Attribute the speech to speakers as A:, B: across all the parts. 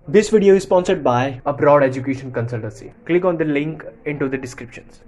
A: This video is sponsored by Abroad Education Consultancy. Click on the link into the descriptions.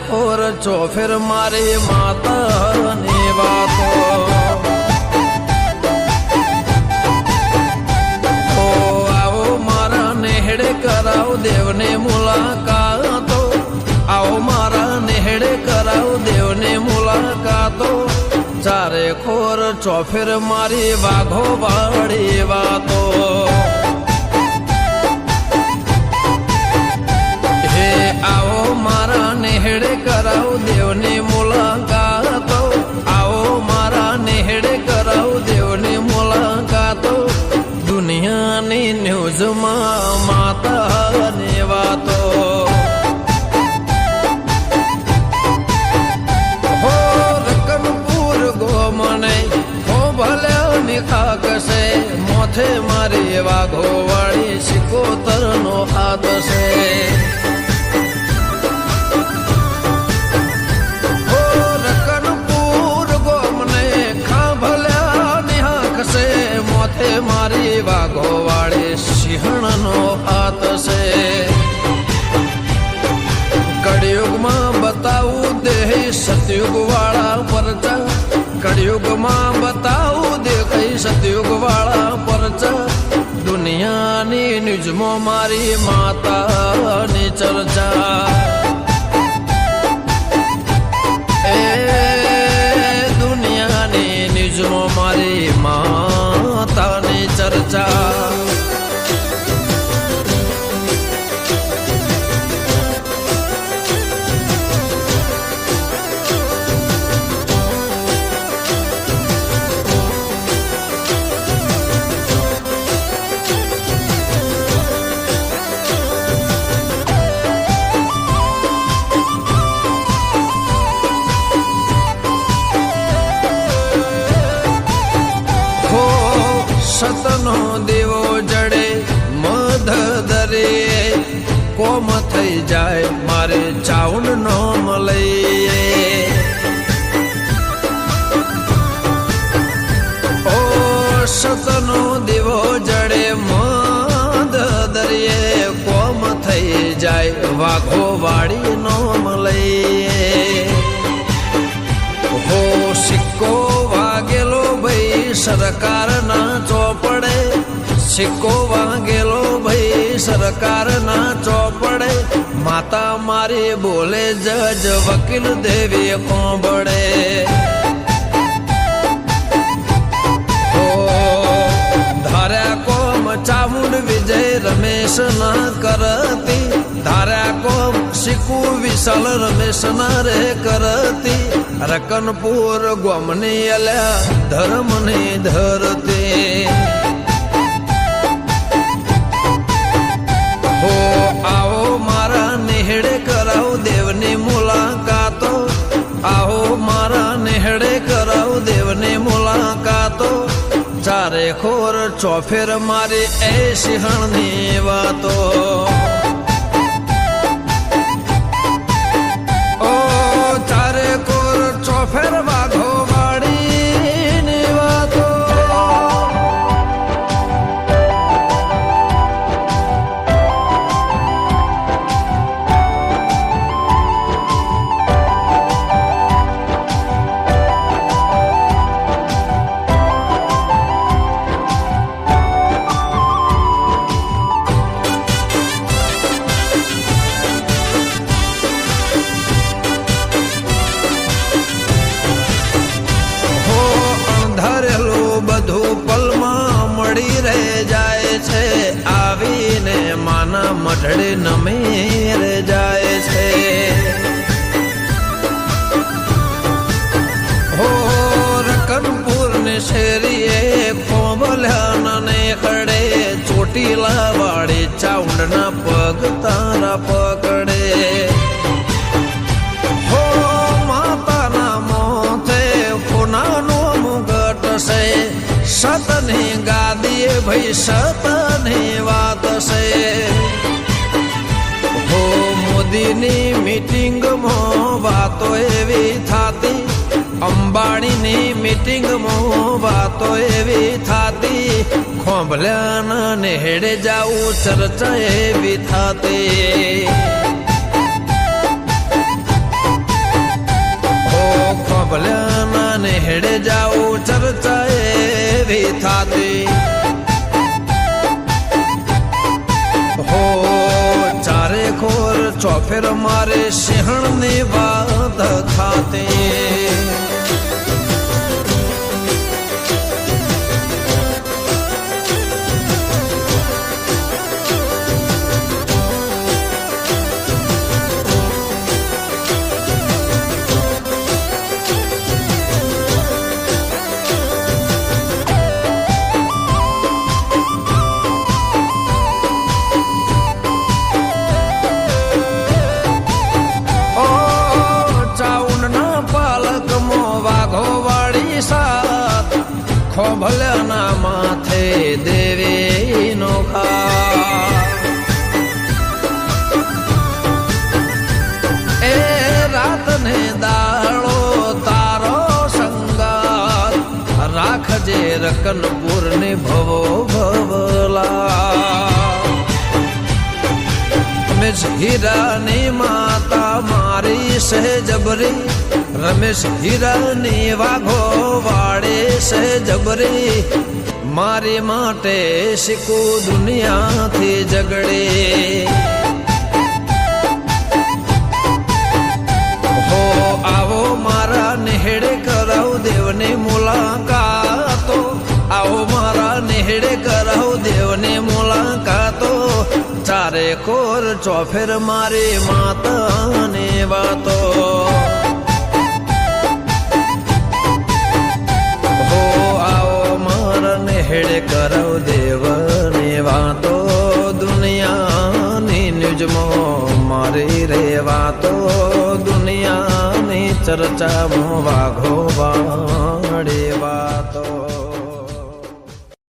B: ખોર છો ફિર મારી માતાની વાતો આવો મારા નેહડે કરાવ દેવને મુલાકાતો આવો મારા નેહડે કરાવ દેવને મુલાકાતો ચારે ખોર છો ફિર મારી વાઘો વાળી વાતો આવો મારા નેહડે કરાવ દેવની મુલાકાતો આવો મારા નેહડે કરાવ દેવની મુલાકાતો દુનિયાની ન્યૂઝમાં માતાની વાતો હો રકમપુર ગોમને હો ભલ્યાની ખાકશે મોથે મારી વાઘો વાળી સિકોતરનો હાથ છે મારી વાઘો વાળે સિંહણનો હાથ છે કળિયુગમાં બતાવું દેહ સતયુગ વાળા પરચા કળિયુગમાં બતાવું દેહ સતયુગ વાળા પરચા દુનિયાની ન્યૂઝમાં મારી માતાની ચર્ચા દુનિયાની ન્યૂઝમાં મારી માતાની ચર્ચા સતનો દેવો જડે મધ દરે કોમ થઈ જાય મારે ચાઉન નોમ લઈએ ઓ સતનો દેવો જડે મધ દરિયે કોમ થઈ જાય વાઘો વાળી નોમ લઈએ હો સિક્કો વાગેલો ભાઈ સરકારના ચોપડે સિક્કો વાગેલો ભાઈ સરકારના ચોપડે માતા મારી બોલે જજ વકીલ દેવી કોંબડે હો ધાર્યા કોમ ચામુંડ વિજય રમેશ ના કરતી ધાર્યા કોમ શીખુ વિશાલ રમેશ ના રે કરતી રકનપુર ગોમની અલ્યા ધર્મની ધરતી હો આવો મારા નેહડે કરાવ દેવની મુલાકાતો આવો મારા નેહડે કરાવ દેવની મુલાકાતો ચારે ખોર ચોફેર મારી એ સિંહણની વાતો ફેર વાઘો વાળીની વાતો મઢડે નમેર જાય છે હો રકનપુર ને શેરીએ ખોબલ્યા ને કડે ચોટીલા વાળી ચાઉંડના પગ તારા પકડે હો માતાના મોથે કોનાનો મુગટ છે સતની ગાદીએ ભાઈ સતની વાત છે હો મોદીની મીટિંગમાં વાતો એવી થાતી અંબાણીની મીટિંગમાં વાતો એવી થાતી ખોંભલ્યાના નેહડે જાવું ચર્ચા એવી થાતી હો ખોંભલ્યાના નેહડે જાવું ચર્ચા એવી થાતી હો ચારે ખોર ચોફેર મારે સિંહણની વાત થાતી ખોભલ્યાના માથે દેવી નો ખા એ રાત ને દાડો તારો સંગાત રાખજે રકનપુર ને ભવો ભવલા રમેશ હીરાની માતા મારી સહેજબરી રમેશ હીરાની વાઘો વાળે સહેજબરી મારી માટે શીખું દુનિયાથી ઝગડે હો આવો મારા નેહડે કરાવ દેવને મુલાકાતો આવો મારા નેહડે કરાવ દેવને મુલાકાતો ચારે કોર ચોફેર મારી માતાને વાતો હો આવો મારા નેહડે કરાવ દેવને વાતો દુનિયાની ન્યૂઝમાં મારી રે વાતો દુનિયાની ચર્ચામાં વાઘો વાળે વાતો